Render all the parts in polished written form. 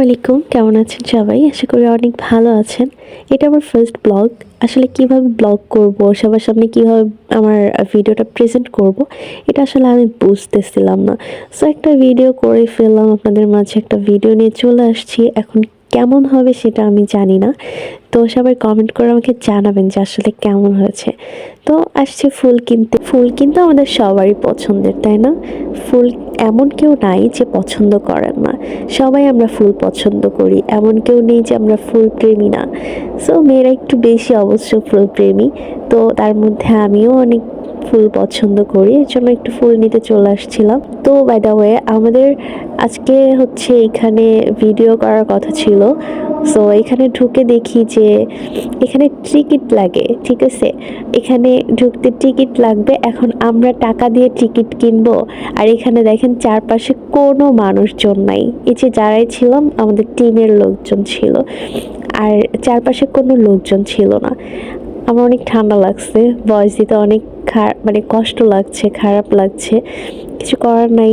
আলাইকুম, কেমন আছেন সবাই? আশা করি অনেক ভালো আছেন। এটা আমার ফার্স্ট ব্লগ। আসলে কিভাবে ব্লগ করব, সবার সামনে কিভাবে আমার ভিডিওটা প্রেজেন্ট করব, এটা আসলে আমি বুঝতেছিলাম না। সো একটা ভিডিও করে ফেললাম, আপনাদের মাঝে একটা ভিডিও নিয়ে চলে আসছি। এখন কেমন হবে সেটা আমি জানি না। তো সবাই কমেন্ট করে আমাকে জানাবেন যে আসলে কেমন হয়েছে। তো আসছে ফুল কিনতে। ফুল কিন্তু আমাদের সবারই পছন্দের, তাই না? ফুল এমন কেউ নাই যে পছন্দ করেন না। সবাই আমরা ফুল পছন্দ করি, এমন কেউ নেই যে আমরা ফুল প্রেমী না। সো মেয়েরা একটু বেশি অবশ্য ফুল প্রেমী, তো তার মধ্যে আমিও অনেক ফুল পছন্দ করি, এর জন্য একটু ফুল নিতে চলে আসছিলাম। তো বাই দ্য ওয়ে আমাদের আজকে হচ্ছে এখানে ভিডিও করার কথা ছিল। সো এখানে ঢুকে দেখি যে এখানে টিকিট লাগে, ঠিক আছে? এখানে ঢুকতে টিকিট লাগবে। এখন আমরা টাকা দিয়ে টিকিট কিনবো, আর এখানে দেখেন চারপাশে কোনো মানুষজন নাই। এই যে যারাই ছিলাম আমাদের টিমের লোকজন ছিল, আর চারপাশে কোনো লোকজন ছিল না। আমার অনেক ঠান্ডা লাগছে, ভয়েস দিতে অনেক মানে কষ্ট লাগছে, খারাপ লাগছে। কিছু করার নাই,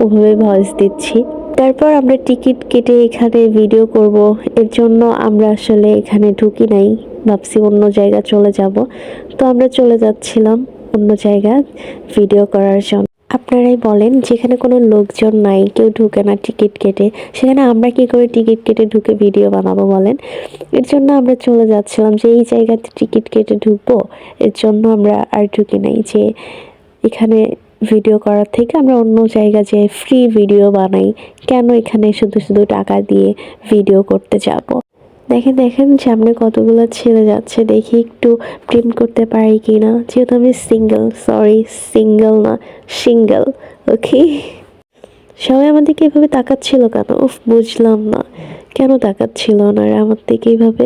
ওভাবে ভয়েস দিচ্ছি। তারপর আমরা টিকিট কেটে এখানে ভিডিও করব, এর জন্য আমরা আসলে এখানে ঢুকি নাই, ভাবছি অন্য জায়গা চলে যাব। তো আমরা চলে যাচ্ছিলাম অন্য জায়গা ভিডিও করার জন্য। আপনারাই বলেন, যেখানে কোনো লোকজন নাই, কেউ ঢুকে না টিকিট কেটে, সেখানে আমরা কি করে টিকিট কেটে ঢুকে ভিডিও বানাবো বলেন? এর জন্য আমরা চলে যাচ্ছিলাম যে এই জায়গাতে টিকিট কেটে ঢুকবো, এর জন্য আমরা আর ঢুকি নাই, যে এখানে ভিডিও করার থেকে আমরা অন্য জায়গা যে ফ্রি ভিডিও বানাই, কেন এখানে শুধু শুধু টাকা দিয়ে ভিডিও করতে যাব। দেখেন দেখেন সামনে কতগুলো ছেলে যাচ্ছে, দেখি একটু প্রেম করতে পারি কি না, যেহেতু আমি সিঙ্গেল, সরি সিঙ্গেল না, সিঙ্গেল। ওকে, সবাই আমার দিকে এভাবে তাকাচ্ছিল কেন? উফ, বুঝলাম না কেন তাকাচ্ছিল ওনারা আমার দিকে এইভাবে।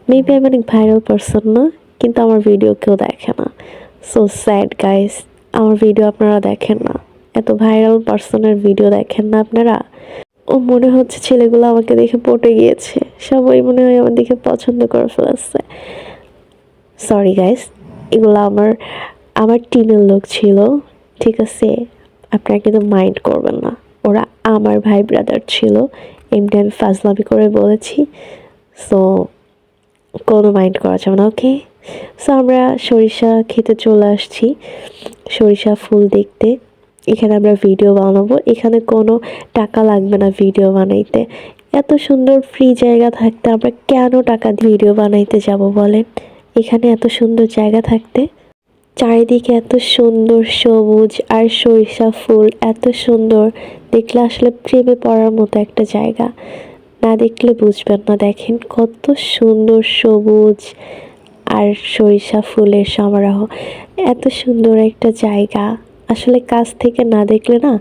মেবি আমি অনেক ভাইরাল পারসন না, কিন্তু আমার ভিডিও কেউ দেখে না। সো স্যাড গাইস, আমার ভিডিও আপনারা দেখেন না, এত ভাইরাল পারসনের ভিডিও দেখেন না আপনারা। ও মনে হচ্ছে ছেলেগুলো আমাকে দেখে পটে গিয়েছে, সবাই মনে হয় আমার দেখে পছন্দ করে ফেলেছে। সরি গাইস, এগুলো আমার আমার টিমের লোক ছিল, ঠিক আছে? আপনারা কিন্তু মাইন্ড করবেন না, ওরা আমার ভাই ব্রাদার ছিল, এমনি আমি ফাজলামি করে বলেছি। সো কোনো মাইন্ড করা যাবে না, ওকে? সো আমরা সরিষা খেতে চলে আসছি, সরিষা ফুল দেখতে। এখানে আমরা ভিডিও বানাবো, এখানে কোনো টাকা লাগবে না ভিডিও বানাইতে। এত সুন্দর ফ্রি জায়গা থাকতে আমরা কেন টাকা দিয়ে ভিডিও বানাইতে যাব বলেন? এখানে এত সুন্দর জায়গা থাকতে, চারিদিকে এত সুন্দর সবুজ আর সরিষা ফুল, এত সুন্দর, দেখলে আসলে প্রেমে পড়ার মতো একটা জায়গা। না দেখলে বুঝবেন না, দেখেন কত সুন্দর সবুজ আর সরিষা ফুলের সমারোহ, এত সুন্দর একটা জায়গা। আসলে কাছ থেকে না দেখলে না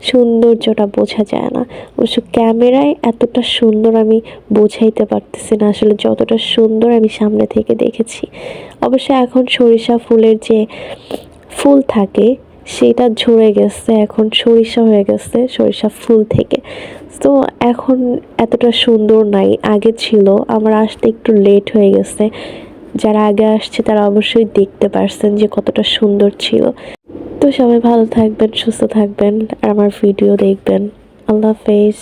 সৌন্দর্যটা বোঝা যায় না। অবশ্য ক্যামেরায় এতটা সুন্দর আমি বোঝাইতে পারতেছি না আসলে, যতটা সুন্দর আমি সামনে থেকে দেখেছি। অবশ্য এখন সরিষা ফুলের যে ফুল থাকে সেটা ঝরে গেছে, এখন সরিষা হয়ে গেছে সরিষা ফুল থেকে। তো এখন এতটা সুন্দর নাই, আগে ছিল। আমার আসতে একটু লেট হয়ে গেছে, যারা আগে আসছে তারা অবশ্যই দেখতে পারছেন যে কতটা সুন্দর ছিল। তো সবাই ভালো থাকবেন, সুস্থ থাকবেন, আর আমার ভিডিও দেখবেন। আল্লাহ হাফেজ।